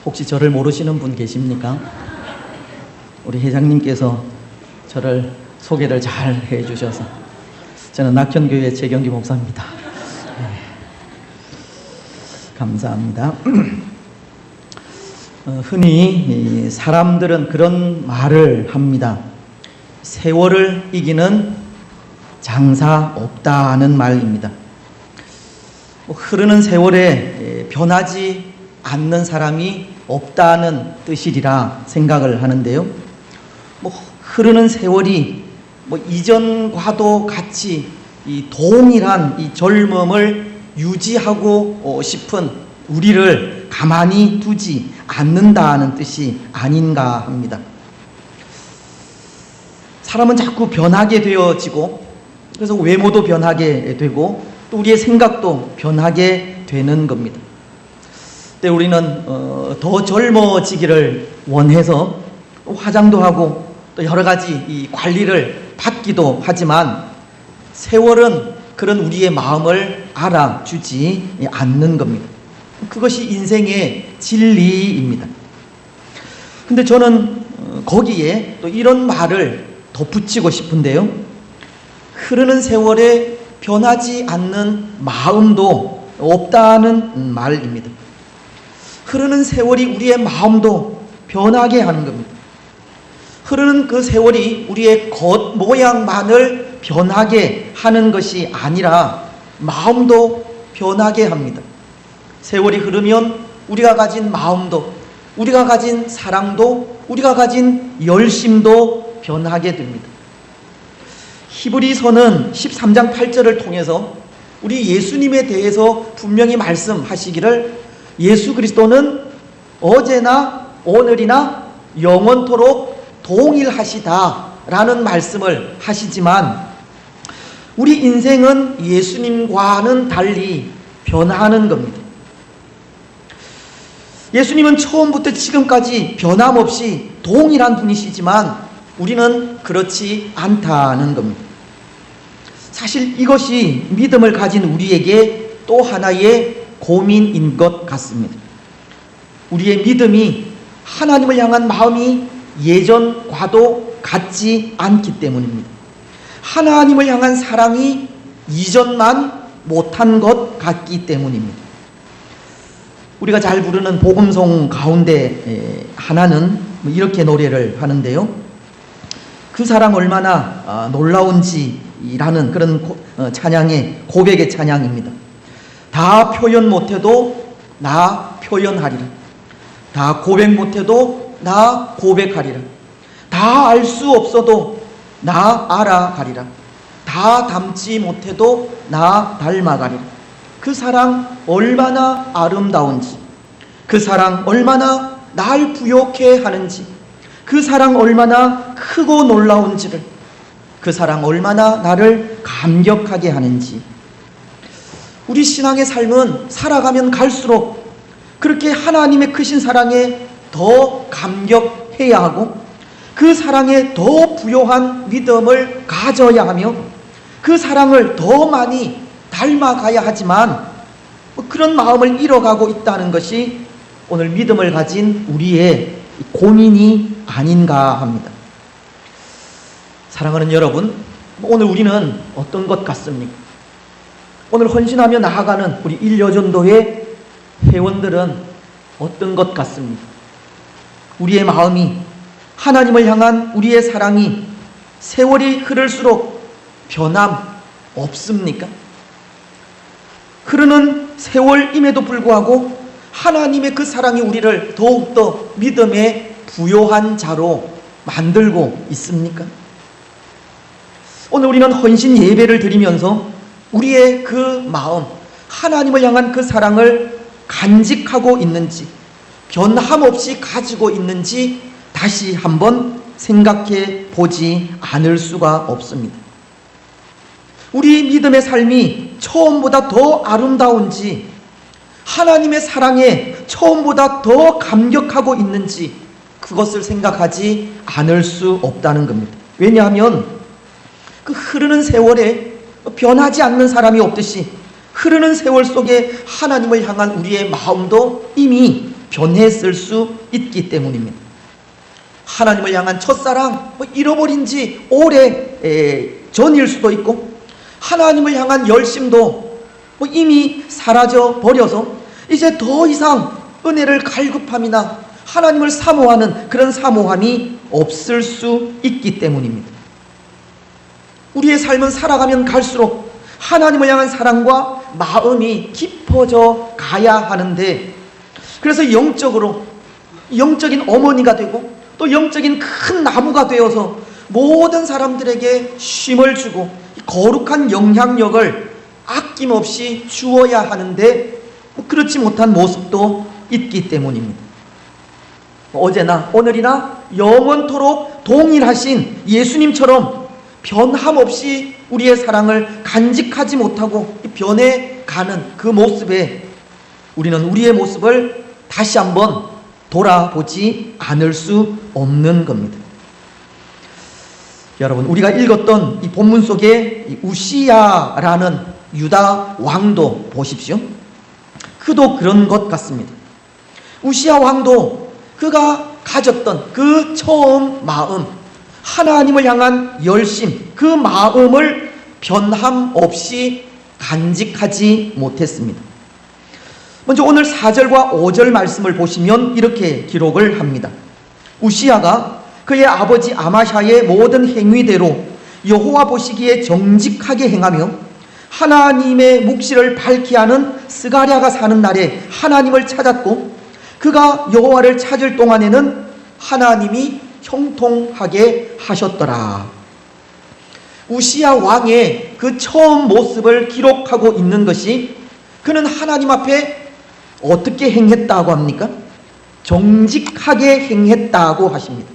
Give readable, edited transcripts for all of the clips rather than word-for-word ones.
혹시 저를 모르시는 분 계십니까? 우리 회장님께서 저를 소개를 잘 해주셔서. 저는 낙현교회 최경기 목사입니다. 네. 감사합니다. 흔히 사람들은 그런 말을 합니다. 세월을 이기는 장사 없다는 말입니다. 흐르는 세월에 변하지 않는 사람이 없다는 뜻이리라 생각을 하는데요. 흐르는 세월이 이전과도 같이 이 동일한 이 젊음을 유지하고 싶은 우리를 가만히 두지 않는다는 뜻이 아닌가 합니다. 사람은 자꾸 변하게 되어지고, 그래서 외모도 변하게 되고 또 우리의 생각도 변하게 되는 겁니다. 근데 우리는 더 젊어지기를 원해서 화장도 하고 또 여러 가지 이 관리를 받기도 하지만 세월은 그런 우리의 마음을 알아주지 않는 겁니다. 그것이 인생의 진리입니다. 근데 저는 거기에 또 이런 말을 덧붙이고 싶은데요. 흐르는 세월에 변하지 않는 마음도 없다는 말입니다. 흐르는 세월이 우리의 마음도 변하게 하는 겁니다. 흐르는 그 세월이 우리의 겉 모양만을 변하게 하는 것이 아니라 마음도 변하게 합니다. 세월이 흐르면 우리가 가진 마음도, 우리가 가진 사랑도, 우리가 가진 열심도 변하게 됩니다. 히브리서는 13장 8절을 통해서 우리 예수님에 대해서 분명히 말씀하시기를 예수 그리스도는 어제나 오늘이나 영원토록 동일하시다라는 말씀을 하시지만 우리 인생은 예수님과는 달리 변하는 겁니다. 예수님은 처음부터 지금까지 변함없이 동일한 분이시지만 우리는 그렇지 않다는 겁니다. 사실 이것이 믿음을 가진 우리에게 또 하나의 고민인 것 같습니다. 우리의 믿음이 하나님을 향한 마음이 예전과도 같지 않기 때문입니다. 하나님을 향한 사랑이 이전만 못한 것 같기 때문입니다. 우리가 잘 부르는 복음송 가운데 하나는 이렇게 노래를 하는데요. 그 사랑 얼마나 놀라운지라는 그런 찬양의 고백의 찬양입니다. 다 표현 못해도 나 표현하리라. 다 고백 못해도 나 고백하리라. 다 알 수 없어도 나 알아가리라. 다 담지 못해도 나 닮아가리라. 그 사랑 얼마나 아름다운지, 그 사랑 얼마나 날 부욕해 하는지, 그 사랑 얼마나 크고 놀라운지를, 그 사랑 얼마나 나를 감격하게 하는지. 우리 신앙의 삶은 살아가면 갈수록 그렇게 하나님의 크신 사랑에 더 감격해야 하고 그 사랑에 더 부요한 믿음을 가져야 하며 그 사랑을 더 많이 닮아가야 하지만 그런 마음을 잃어가고 있다는 것이 오늘 믿음을 가진 우리의 고민이 아닌가 합니다. 사랑하는 여러분, 오늘 우리는 어떤 것 같습니까? 오늘 헌신하며 나아가는 우리 일여전도회 회원들은 어떤 것 같습니까? 우리의 마음이, 하나님을 향한 우리의 사랑이 세월이 흐를수록 변함 없습니까? 흐르는 세월임에도 불구하고 하나님의 그 사랑이 우리를 더욱더 믿음의 부요한 자로 만들고 있습니까? 오늘 우리는 헌신 예배를 드리면서 우리의 그 마음, 하나님을 향한 그 사랑을 간직하고 있는지, 변함없이 가지고 있는지 다시 한번 생각해 보지 않을 수가 없습니다. 우리 믿음의 삶이 처음보다 더 아름다운지, 하나님의 사랑에 처음보다 더 감격하고 있는지 그것을 생각하지 않을 수 없다는 겁니다. 왜냐하면 그 흐르는 세월에 변하지 않는 사람이 없듯이 흐르는 세월 속에 하나님을 향한 우리의 마음도 이미 변했을 수 있기 때문입니다. 하나님을 향한 첫사랑, 잃어버린 지 오래 전일 수도 있고, 하나님을 향한 열심도 이미 사라져 버려서 이제 더 이상 은혜를 갈급함이나 하나님을 사모하는 그런 사모함이 없을 수 있기 때문입니다. 우리의 삶은 살아가면 갈수록 하나님을 향한 사랑과 마음이 깊어져 가야 하는데, 그래서 영적인 어머니가 되고 또 영적인 큰 나무가 되어서 모든 사람들에게 쉼을 주고 거룩한 영향력을 아낌없이 주어야 하는데 그렇지 못한 모습도 있기 때문입니다. 어제나 오늘이나 영원토록 동일하신 예수님처럼 변함없이 우리의 사랑을 간직하지 못하고 변해가는 그 모습에 우리는 우리의 모습을 다시 한번 돌아보지 않을 수 없는 겁니다. 여러분, 우리가 읽었던 이 본문 속에 이 우시야라는 유다 왕도 보십시오. 그도 그런 것 같습니다. 우시야 왕도 그가 가졌던 그 처음 마음, 하나님을 향한 열심, 그 마음을 변함없이 간직하지 못했습니다. 먼저 오늘 4절과 5절 말씀을 보시면 이렇게 기록을 합니다. 우시야가 그의 아버지 아마샤의 모든 행위대로 여호와 보시기에 정직하게 행하며 하나님의 묵시를 밝히 하는 스가랴가 사는 날에 하나님을 찾았고, 그가 여호와를 찾을 동안에는 하나님이 형통하게 하셨더라. 우시야 왕의 그 처음 모습을 기록하고 있는 것이, 그는 하나님 앞에 어떻게 행했다고 합니까? 정직하게 행했다고 하십니다.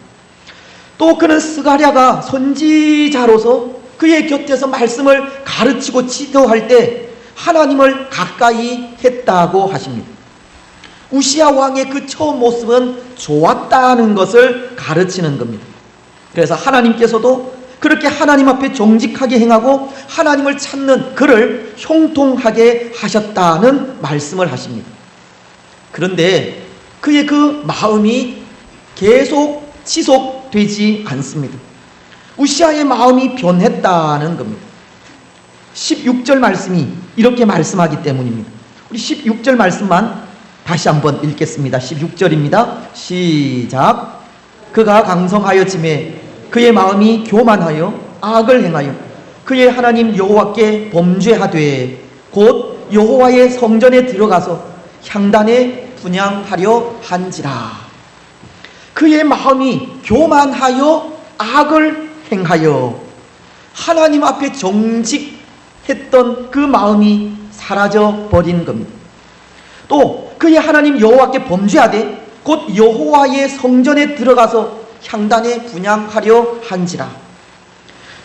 또 그는 스가랴가 선지자로서 그의 곁에서 말씀을 가르치고 지도할 때 하나님을 가까이 했다고 하십니다. 우시야 왕의 그 처음 모습은 좋았다는 것을 가르치는 겁니다. 그래서 하나님께서도 그렇게 하나님 앞에 정직하게 행하고 하나님을 찾는 그를 형통하게 하셨다는 말씀을 하십니다. 그런데 그의 그 마음이 계속 지속되지 않습니다. 우시야의 마음이 변했다는 겁니다. 16절 말씀이 이렇게 말씀하기 때문입니다. 우리 16절 말씀만 다시 한번 읽겠습니다. 16절입니다. 시작. 그가 강성하여짐에 그의 마음이 교만하여 악을 행하여 그의 하나님 여호와께 범죄하되 곧 여호와의 성전에 들어가서 향단에 분향하려 한지라. 그의 마음이 교만하여 악을 행하여 하나님 앞에 정직했던 그 마음이 사라져 버린 겁니다. 또 그의 하나님 여호와께 범죄하되 곧 여호와의 성전에 들어가서 향단에 분향하려 한지라.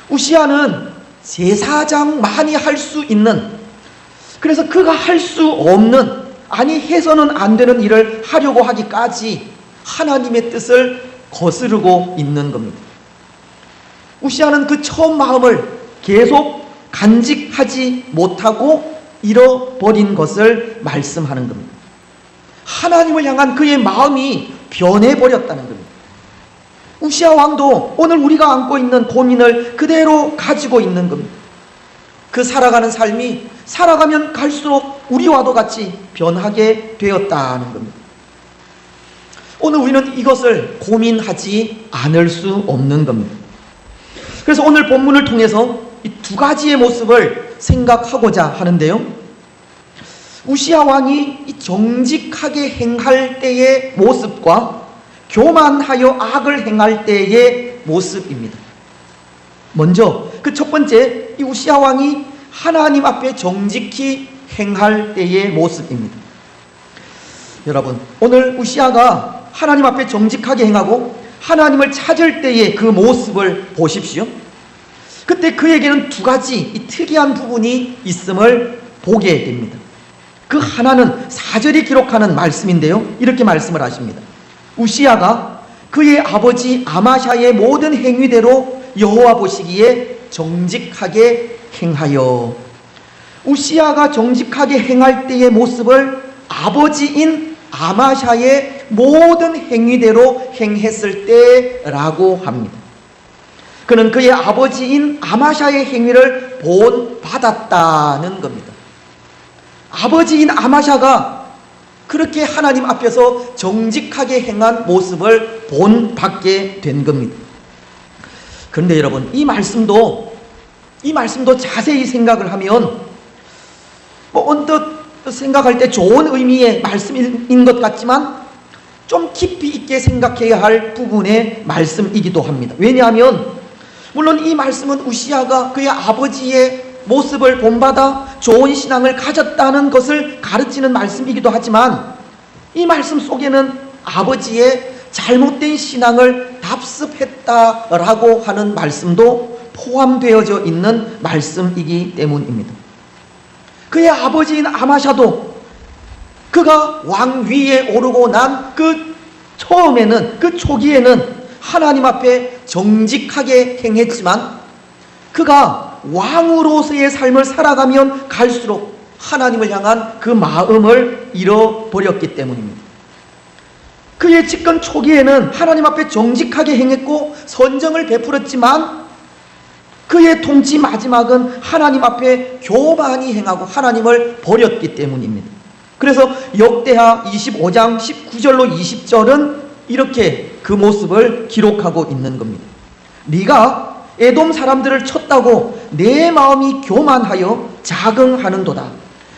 우시야는 제사장만이 할 수 있는, 그래서 그가 할 수 없는, 아니 해서는 안 되는 일을 하려고 하기까지 하나님의 뜻을 거스르고 있는 겁니다. 우시야는 그 처음 마음을 계속 간직하지 못하고 잃어버린 것을 말씀하는 겁니다. 하나님을 향한 그의 마음이 변해버렸다는 겁니다. 우시야 왕도 오늘 우리가 안고 있는 고민을 그대로 가지고 있는 겁니다. 그 살아가는 삶이 살아가면 갈수록 우리와도 같이 변하게 되었다는 겁니다. 오늘 우리는 이것을 고민하지 않을 수 없는 겁니다. 그래서 오늘 본문을 통해서 이 두 가지의 모습을 생각하고자 하는데요. 우시야 왕이 정직하게 행할 때의 모습과 교만하여 악을 행할 때의 모습입니다. 먼저 그 첫 번째, 이 우시야 왕이 하나님 앞에 정직히 행할 때의 모습입니다. 여러분, 오늘 우시야가 하나님 앞에 정직하게 행하고 하나님을 찾을 때의 그 모습을 보십시오. 그때 그에게는 두 가지 이 특이한 부분이 있음을 보게 됩니다. 그 하나는 4절이 기록하는 말씀인데요, 이렇게 말씀을 하십니다. 우시야가 그의 아버지 아마샤의 모든 행위대로 여호와 보시기에 정직하게 행하여. 우시야가 정직하게 행할 때의 모습을 아버지인 아마샤의 모든 행위대로 행했을 때라고 합니다. 그는 그의 아버지인 아마샤의 행위를 본받았다는 겁니다. 아버지인 아마샤가 그렇게 하나님 앞에서 정직하게 행한 모습을 본받게 된 겁니다. 그런데 여러분, 이 말씀도 자세히 생각을 하면 언뜻 생각할 때 좋은 의미의 말씀인 것 같지만 좀 깊이 있게 생각해야 할 부분의 말씀이기도 합니다. 왜냐하면 물론 이 말씀은 우시아가 그의 아버지의 모습을 본받아 좋은 신앙을 가졌다는 것을 가르치는 말씀이기도 하지만 이 말씀 속에는 아버지의 잘못된 신앙을 답습했다라고 하는 말씀도 포함되어져 있는 말씀이기 때문입니다. 그의 아버지인 아마샤도 그가 왕 위에 오르고 난 그 처음에는, 그 초기에는 하나님 앞에 정직하게 행했지만 그가 왕으로서의 삶을 살아가면 갈수록 하나님을 향한 그 마음을 잃어버렸기 때문입니다. 그의 집권 초기에는 하나님 앞에 정직하게 행했고 선정을 베풀었지만 그의 통치 마지막은 하나님 앞에 교만히 행하고 하나님을 버렸기 때문입니다. 그래서 역대하 25장 19절로 20절은 이렇게 그 모습을 기록하고 있는 겁니다. 네가 에돔 사람들을 쳤다고 내 마음이 교만하여 자긍하는도다.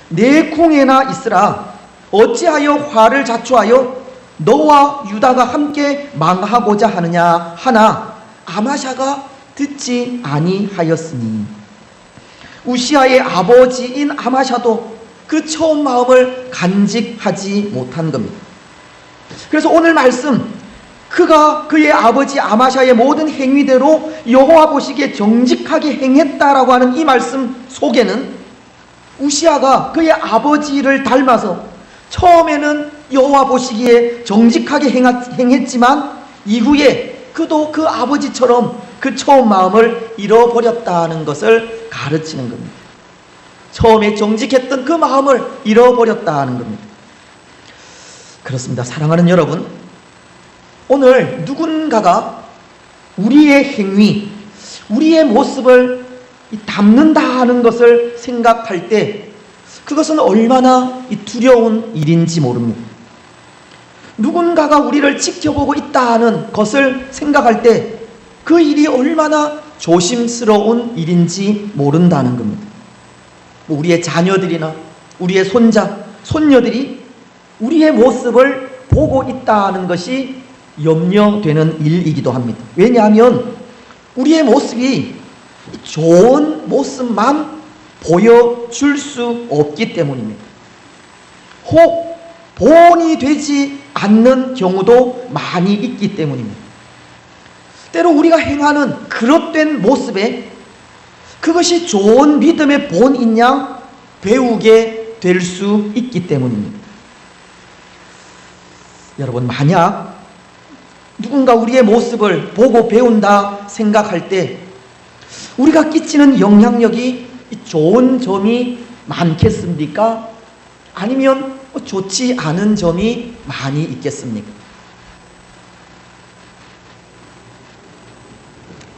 내 궁에나 있으라. 어찌하여 화를 자초하여 너와 유다가 함께 망하고자 하느냐 하나 아마샤가 듣지 아니하였으니. 우시아의 아버지인 아마샤도 그 처음 마음을 간직하지 못한 겁니다. 그래서 오늘 말씀, 그가 그의 아버지 아마샤의 모든 행위대로 여호와 보시기에 정직하게 행했다라고 하는 이 말씀 속에는 우시아가 그의 아버지를 닮아서 처음에는 여호와 보시기에 정직하게 행했지만 이후에 그도 그 아버지처럼 그 처음 마음을 잃어버렸다는 것을 가르치는 겁니다. 처음에 정직했던 그 마음을 잃어버렸다는 겁니다. 그렇습니다. 사랑하는 여러분, 오늘 누군가가 우리의 행위, 우리의 모습을 담는다 하는 것을 생각할 때 그것은 얼마나 두려운 일인지 모릅니다. 누군가가 우리를 지켜보고 있다 하는 것을 생각할 때 그 일이 얼마나 조심스러운 일인지 모른다는 겁니다. 우리의 자녀들이나 우리의 손자, 손녀들이 우리의 모습을 보고 있다는 것이 염려되는 일이기도 합니다. 왜냐하면 우리의 모습이 좋은 모습만 보여줄 수 없기 때문입니다. 혹 본이 되지 않는 경우도 많이 있기 때문입니다. 때로 우리가 행하는 그릇된 모습에 그것이 좋은 믿음의 본인 양 배우게 될 수 있기 때문입니다. 여러분, 만약 누군가 우리의 모습을 보고 배운다 생각할 때 우리가 끼치는 영향력이 좋은 점이 많겠습니까? 아니면 좋지 않은 점이 많이 있겠습니까?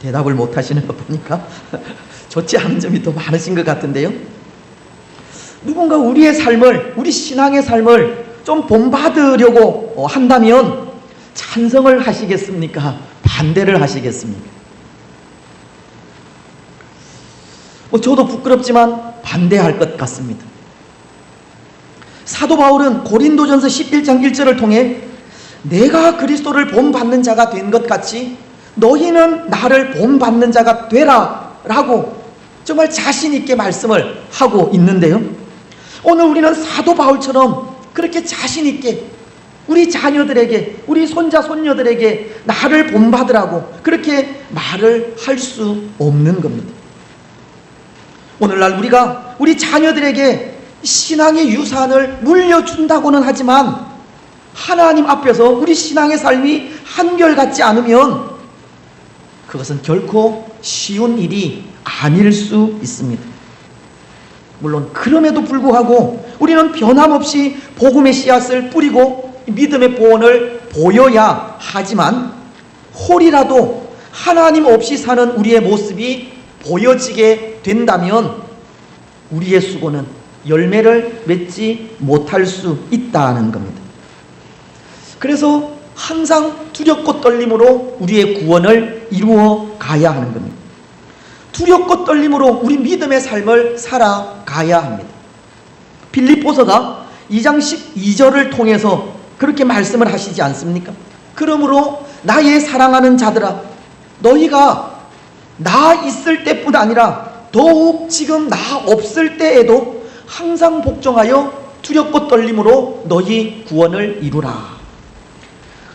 대답을 못 하시는 거 보니까 좋지 않은 점이 더 많으신 것 같은데요. 누군가 우리의 삶을, 우리 신앙의 삶을 좀 본받으려고 한다면 찬성을 하시겠습니까? 반대를 하시겠습니까? 저도 부끄럽지만 반대할 것 같습니다. 사도 바울은 고린도전서 11장 1절을 통해 내가 그리스도를 본받는 자가 된 것 같이 너희는 나를 본받는 자가 되라 라고 정말 자신 있게 말씀을 하고 있는데요. 오늘 우리는 사도 바울처럼 그렇게 자신 있게 우리 자녀들에게, 우리 손자 손녀들에게 나를 본받으라고 그렇게 말을 할 수 없는 겁니다. 오늘날 우리가 우리 자녀들에게 신앙의 유산을 물려준다고는 하지만 하나님 앞에서 우리 신앙의 삶이 한결같지 않으면 그것은 결코 쉬운 일이 아닐 수 있습니다. 물론 그럼에도 불구하고 우리는 변함없이 복음의 씨앗을 뿌리고 믿음의 보온을 보여야 하지만 홀이라도 하나님 없이 사는 우리의 모습이 보여지게 된다면 우리의 수고는 열매를 맺지 못할 수 있다는 겁니다. 그래서 항상 두렵고 떨림으로 우리의 구원을 이루어 가야 하는 겁니다. 두렵고 떨림으로 우리 믿음의 삶을 살아가야 합니다. 빌립보서가 2장 12절을 통해서 그렇게 말씀을 하시지 않습니까? 그러므로 나의 사랑하는 자들아, 너희가 나 있을 때뿐 아니라 더욱 지금 나 없을 때에도 항상 복종하여 두렵고 떨림으로 너희 구원을 이루라.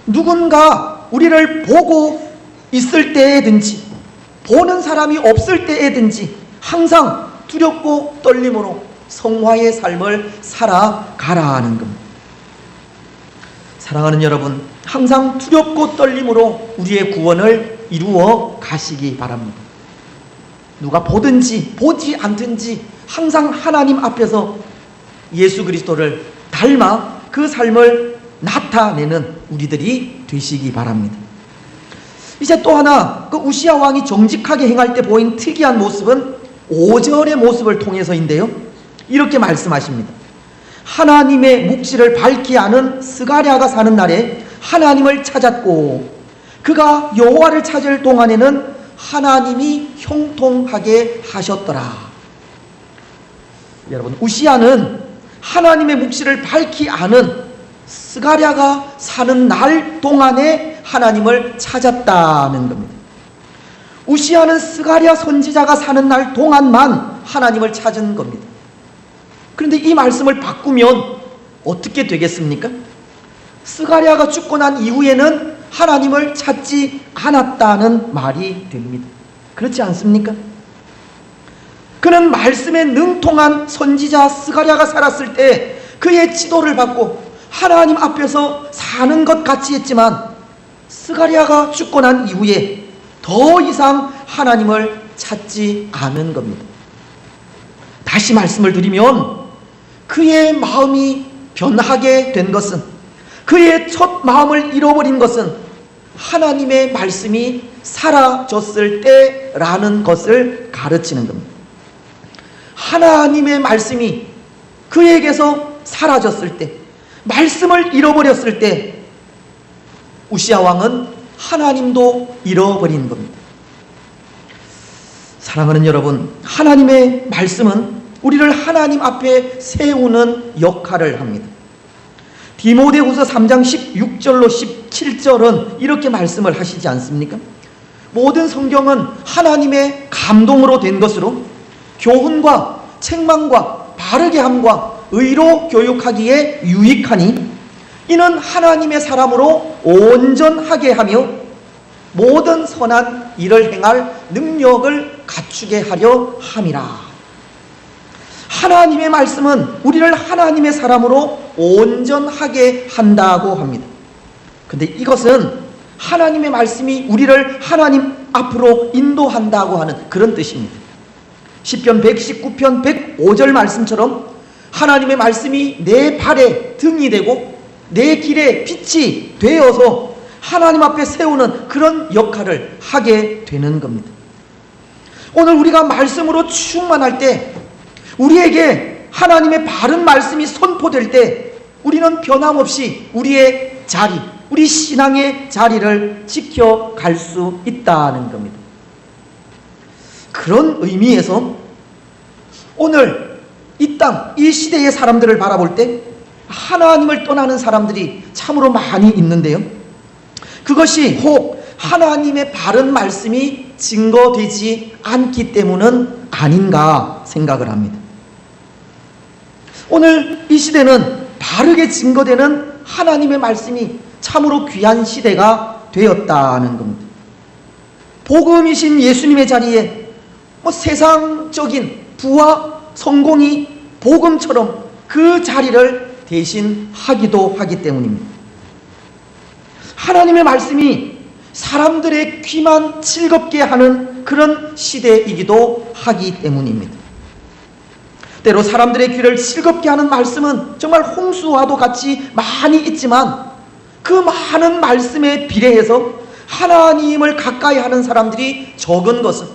누군가 우리를 보고 있을 때에든지 보는 사람이 없을 때에든지 항상 두렵고 떨림으로 성화의 삶을 살아가라 하는 겁니다. 사랑하는 여러분, 항상 두렵고 떨림으로 우리의 구원을 이루어 가시기 바랍니다. 누가 보든지 보지 않든지 항상 하나님 앞에서 예수 그리스도를 닮아 그 삶을 나타내는 우리들이 되시기 바랍니다. 이제 또 하나, 그 우시야 왕이 정직하게 행할 때 보인 특이한 모습은 5절의 모습을 통해서인데요, 이렇게 말씀하십니다. 하나님의 묵시를 밝히 아는 스가랴가 사는 날에 하나님을 찾았고 그가 여호와를 찾을 동안에는 하나님이 형통하게 하셨더라. 여러분, 우시야는 하나님의 묵시를 밝히 아는 스가랴가 사는 날 동안에 하나님을 찾았다는 겁니다. 우시야는 스가랴 선지자가 사는 날 동안만 하나님을 찾은 겁니다. 그런데 이 말씀을 바꾸면 어떻게 되겠습니까? 스가랴가 죽고 난 이후에는 하나님을 찾지 않았다는 말이 됩니다. 그렇지 않습니까? 그는 말씀에 능통한 선지자 스가랴가 살았을 때 그의 지도를 받고 하나님 앞에서 사는 것 같이 했지만 스가랴가 죽고 난 이후에 더 이상 하나님을 찾지 않은 겁니다. 다시 말씀을 드리면 그의 마음이 변하게 된 것은, 그의 첫 마음을 잃어버린 것은 하나님의 말씀이 사라졌을 때라는 것을 가르치는 겁니다. 하나님의 말씀이 그에게서 사라졌을 때, 말씀을 잃어버렸을 때 우시야 왕은 하나님도 잃어버린 겁니다. 사랑하는 여러분, 하나님의 말씀은 우리를 하나님 앞에 세우는 역할을 합니다. 디모데후서 3장 16절로 17절은 이렇게 말씀을 하시지 않습니까? 모든 성경은 하나님의 감동으로 된 것으로 교훈과 책망과 바르게 함과 의로 교육하기에 유익하니 이는 하나님의 사람으로 온전하게 하며 모든 선한 일을 행할 능력을 갖추게 하려 함이라. 하나님의 말씀은 우리를 하나님의 사람으로 온전하게 한다고 합니다. 근데 이것은 하나님의 말씀이 우리를 하나님 앞으로 인도한다고 하는 그런 뜻입니다. 시편 119편 105절 말씀처럼 하나님의 말씀이 내 발에 등이 되고 내 길에 빛이 되어서 하나님 앞에 세우는 그런 역할을 하게 되는 겁니다. 오늘 우리가 말씀으로 충만할 때, 우리에게 하나님의 바른 말씀이 선포될 때 우리는 변함없이 우리의 자리, 우리 신앙의 자리를 지켜갈 수 있다는 겁니다. 그런 의미에서 오늘 이 땅, 이 시대의 사람들을 바라볼 때 하나님을 떠나는 사람들이 참으로 많이 있는데요, 그것이 혹 하나님의 바른 말씀이 증거되지 않기 때문은 아닌가 생각을 합니다. 오늘 이 시대는 바르게 증거되는 하나님의 말씀이 참으로 귀한 시대가 되었다는 겁니다. 복음이신 예수님의 자리에 세상적인 부와 성공이 복음처럼 그 자리를 대신하기도 하기 때문입니다. 하나님의 말씀이 사람들의 귀만 즐겁게 하는 그런 시대이기도 하기 때문입니다. 때로 사람들의 귀를 즐겁게 하는 말씀은 정말 홍수와도 같이 많이 있지만 그 많은 말씀에 비례해서 하나님을 가까이 하는 사람들이 적은 것은,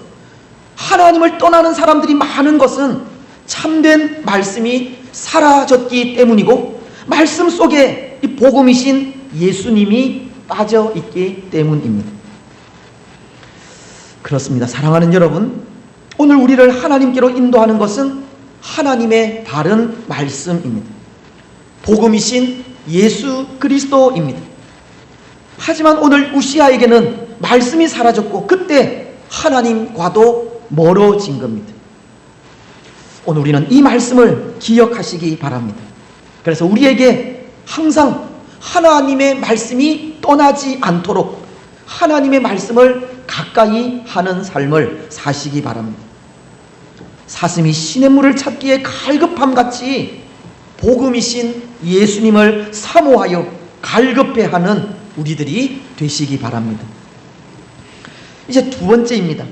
하나님을 떠나는 사람들이 많은 것은 참된 말씀이 사라졌기 때문이고, 말씀 속에 이 복음이신 예수님이 빠져 있기 때문입니다. 그렇습니다. 사랑하는 여러분, 오늘 우리를 하나님께로 인도하는 것은 하나님의 바른 말씀입니다. 복음이신 예수 그리스도입니다. 하지만 오늘 우시아에게는 말씀이 사라졌고 그때 하나님과도 멀어진 겁니다. 오늘 우리는 이 말씀을 기억하시기 바랍니다. 그래서 우리에게 항상 하나님의 말씀이 떠나지 않도록 하나님의 말씀을 가까이 하는 삶을 사시기 바랍니다. 사슴이 시냇물을 찾기에 갈급함같이 복음이신 예수님을 사모하여 갈급해하는 우리들이 되시기 바랍니다. 이제 두 번째입니다.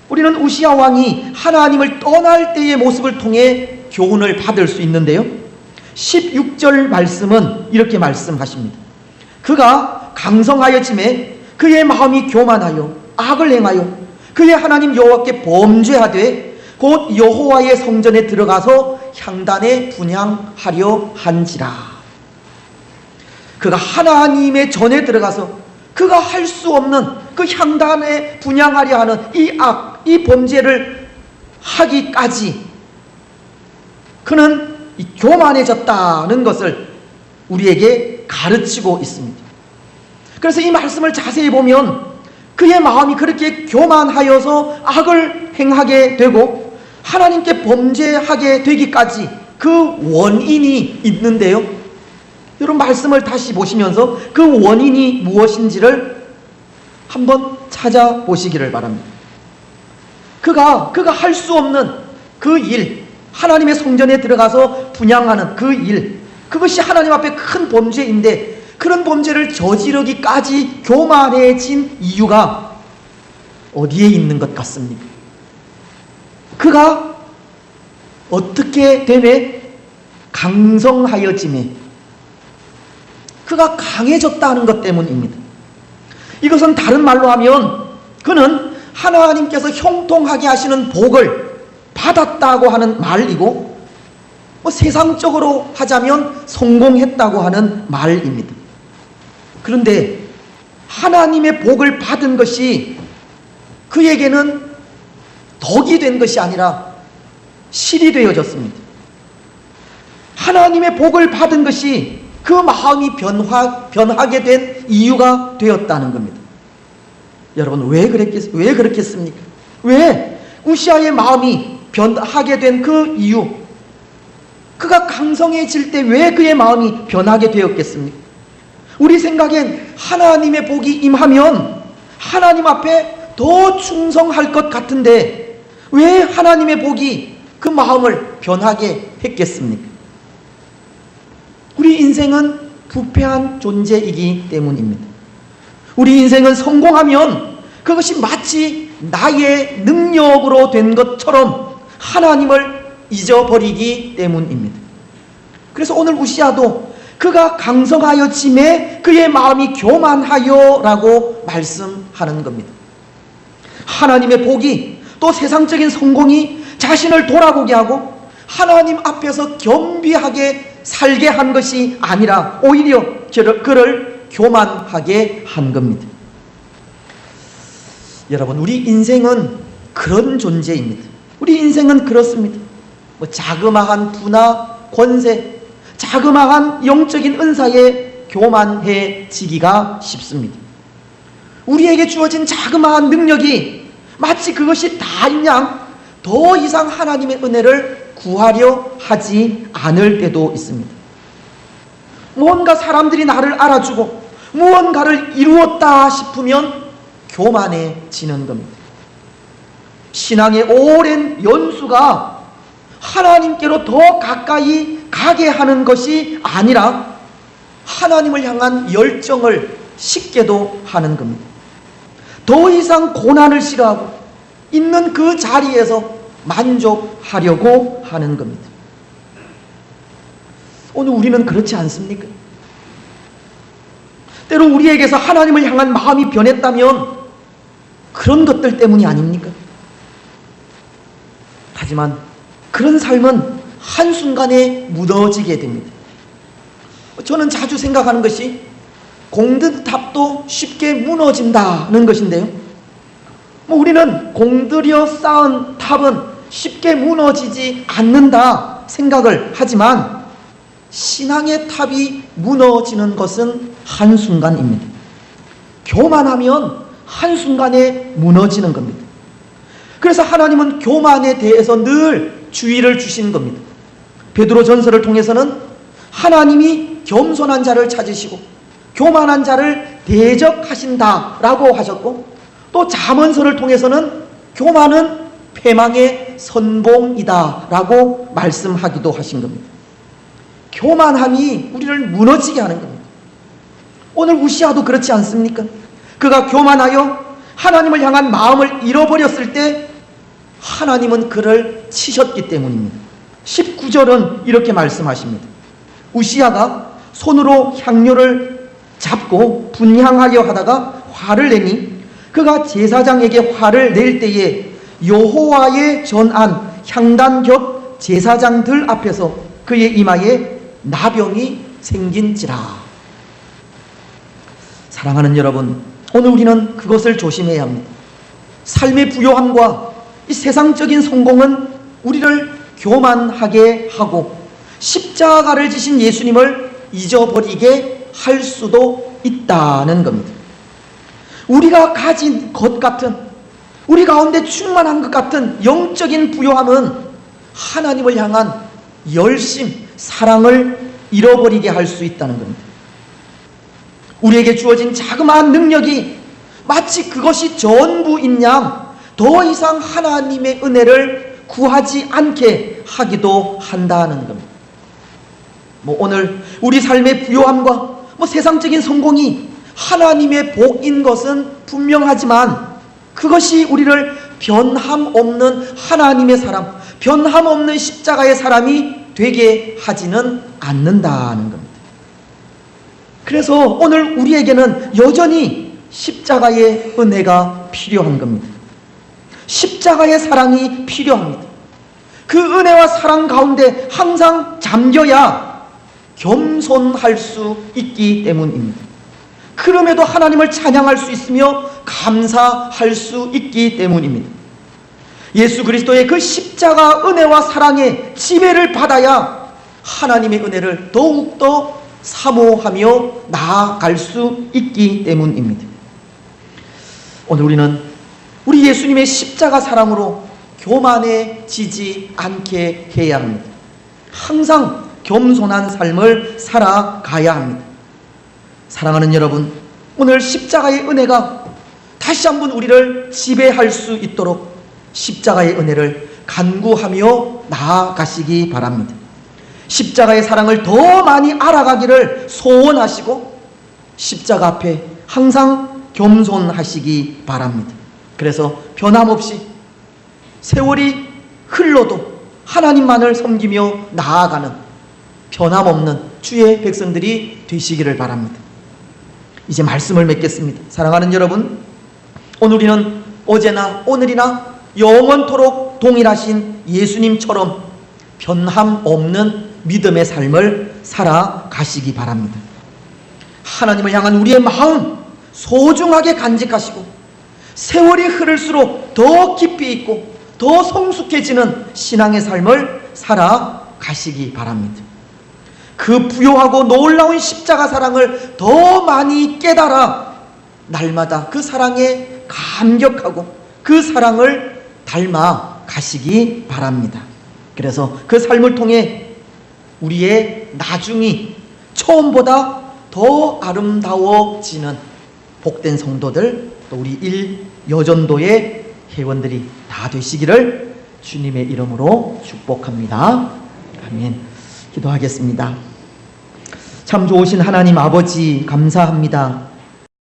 우리는 우시아 왕이 하나님을 떠날 때의 모습을 통해 교훈을 받을 수 있는데요, 16절 말씀은 이렇게 말씀하십니다. 그가 강성하여짐에 그의 마음이 교만하여 악을 행하여 그의 하나님 여호와께 범죄하되 곧 여호와의 성전에 들어가서 향단에 분향하려 한지라. 그가 하나님의 전에 들어가서 그가 할 수 없는 그 향단에 분향하려 하는 이 악, 이 범죄를 하기까지 그는 이 교만해졌다는 것을 우리에게 가르치고 있습니다. 그래서 이 말씀을 자세히 보면 그의 마음이 그렇게 교만하여서 악을 행하게 되고 하나님께 범죄하게 되기까지 그 원인이 있는데요, 여러분 말씀을 다시 보시면서 그 원인이 무엇인지를 한번 찾아보시기를 바랍니다. 그가 할 수 없는 그 일, 하나님의 성전에 들어가서 분향하는 그 일, 그것이 하나님 앞에 큰 범죄인데 그런 범죄를 저지르기까지 교만해진 이유가 어디에 있는 것 같습니까? 그가 어떻게 되매? 강성하여짐에, 그가 강해졌다는 것 때문입니다. 이것은 다른 말로 하면 그는 하나님께서 형통하게 하시는 복을 받았다고 하는 말이고, 세상적으로 하자면 성공했다고 하는 말입니다. 그런데 하나님의 복을 받은 것이 그에게는 덕이 된 것이 아니라 실이 되어졌습니다. 하나님의 복을 받은 것이 그 마음이 변하게 된 이유가 되었다는 겁니다. 여러분 왜 그렇겠습니까? 왜 우시아의 마음이 변하게 된 그 이유, 그가 강성해질 때 왜 그의 마음이 변하게 되었겠습니까? 우리 생각엔 하나님의 복이 임하면 하나님 앞에 더 충성할 것 같은데 왜 하나님의 복이 그 마음을 변하게 했겠습니까? 우리 인생은 부패한 존재이기 때문입니다. 우리 인생은 성공하면 그것이 마치 나의 능력으로 된 것처럼 하나님을 잊어버리기 때문입니다. 그래서 오늘 우시아도 그가 강성하여짐에 그의 마음이 교만하여 라고 말씀하는 겁니다. 하나님의 복이 또 세상적인 성공이 자신을 돌아보게 하고 하나님 앞에서 겸비하게 살게 한 것이 아니라 오히려 그를 교만하게 한 겁니다. 여러분 우리 인생은 그런 존재입니다. 우리 인생은 그렇습니다. 자그마한 부나 권세, 자그마한 영적인 은사에 교만해지기가 쉽습니다. 우리에게 주어진 자그마한 능력이 마치 그것이 다인 양 더 이상 하나님의 은혜를 구하려 하지 않을 때도 있습니다. 무언가 사람들이 나를 알아주고 무언가를 이루었다 싶으면 교만해지는 겁니다. 신앙의 오랜 연수가 하나님께로 더 가까이 가게 하는 것이 아니라 하나님을 향한 열정을 식게도 하는 겁니다. 더 이상 고난을 싫어하고 있는 그 자리에서 만족하려고 하는 겁니다. 오늘 우리는 그렇지 않습니까? 때로 우리에게서 하나님을 향한 마음이 변했다면 그런 것들 때문이 아닙니까? 하지만 그런 삶은 한순간에 무너지게 됩니다. 저는 자주 생각하는 것이 공든탑도 쉽게 무너진다는 것인데요. 우리는 공들여 쌓은 탑은 쉽게 무너지지 않는다 생각을 하지만 신앙의 탑이 무너지는 것은 한순간입니다. 교만하면 한순간에 무너지는 겁니다. 그래서 하나님은 교만에 대해서 늘 주의를 주신 겁니다. 베드로 전서를 통해서는 하나님이 겸손한 자를 찾으시고 교만한 자를 대적하신다라고 하셨고, 또 잠언서를 통해서는 교만은 패망의 선봉이다라고 말씀하기도 하신 겁니다. 교만함이 우리를 무너지게 하는 겁니다. 오늘 우시아도 그렇지 않습니까? 그가 교만하여 하나님을 향한 마음을 잃어버렸을 때 하나님은 그를 치셨기 때문입니다. 19절은 이렇게 말씀하십니다. 우시아가 손으로 향료를 잡고 분향하려 하다가 화를 내니 그가 제사장에게 화를 낼 때에 여호와의 전안 향단 곁 제사장들 앞에서 그의 이마에 나병이 생긴지라. 사랑하는 여러분, 오늘 우리는 그것을 조심해야 합니다. 삶의 부요함과 이 세상적인 성공은 우리를 교만하게 하고 십자가를 지신 예수님을 잊어버리게 할 수도 있다는 겁니다. 우리가 가진 것 같은, 우리 가운데 충만한 것 같은 영적인 부요함은 하나님을 향한 열심, 사랑을 잃어버리게 할 수 있다는 겁니다. 우리에게 주어진 자그마한 능력이 마치 그것이 전부인 양 더 이상 하나님의 은혜를 구하지 않게 하기도 한다는 겁니다. 오늘 우리 삶의 부요함과 세상적인 성공이 하나님의 복인 것은 분명하지만 그것이 우리를 변함 없는 하나님의 사람, 변함 없는 십자가의 사람이 되게 하지는 않는다는 겁니다. 그래서 오늘 우리에게는 여전히 십자가의 은혜가 필요한 겁니다. 십자가의 사랑이 필요합니다. 그 은혜와 사랑 가운데 항상 잠겨야 겸손할 수 있기 때문입니다. 그럼에도 하나님을 찬양할 수 있으며 감사할 수 있기 때문입니다. 예수 그리스도의 그 십자가 은혜와 사랑의 지배를 받아야 하나님의 은혜를 더욱더 사모하며 나아갈 수 있기 때문입니다. 오늘 우리는 우리 예수님의 십자가 사랑으로 교만해지지 않게 해야 합니다. 항상 겸손한 삶을 살아가야 합니다. 사랑하는 여러분, 오늘 십자가의 은혜가 다시 한번 우리를 지배할 수 있도록 십자가의 은혜를 간구하며 나아가시기 바랍니다. 십자가의 사랑을 더 많이 알아가기를 소원하시고 십자가 앞에 항상 겸손하시기 바랍니다. 그래서 변함없이 세월이 흘러도 하나님만을 섬기며 나아가는 변함없는 주의 백성들이 되시기를 바랍니다. 이제 말씀을 맺겠습니다. 사랑하는 여러분, 오늘 우리는 어제나 오늘이나 영원토록 동일하신 예수님처럼 변함없는 믿음의 삶을 살아가시기 바랍니다. 하나님을 향한 우리의 마음 소중하게 간직하시고 세월이 흐를수록 더 깊이 있고 더 성숙해지는 신앙의 삶을 살아가시기 바랍니다. 그 부요하고 놀라운 십자가 사랑을 더 많이 깨달아 날마다 그 사랑에 감격하고 그 사랑을 닮아 가시기 바랍니다. 그래서 그 삶을 통해 우리의 나중이 처음보다 더 아름다워지는 복된 성도들, 또 우리 여전도의 회원들이 다 되시기를 주님의 이름으로 축복합니다. 아멘. 기도하겠습니다. 참 좋으신 하나님 아버지 감사합니다.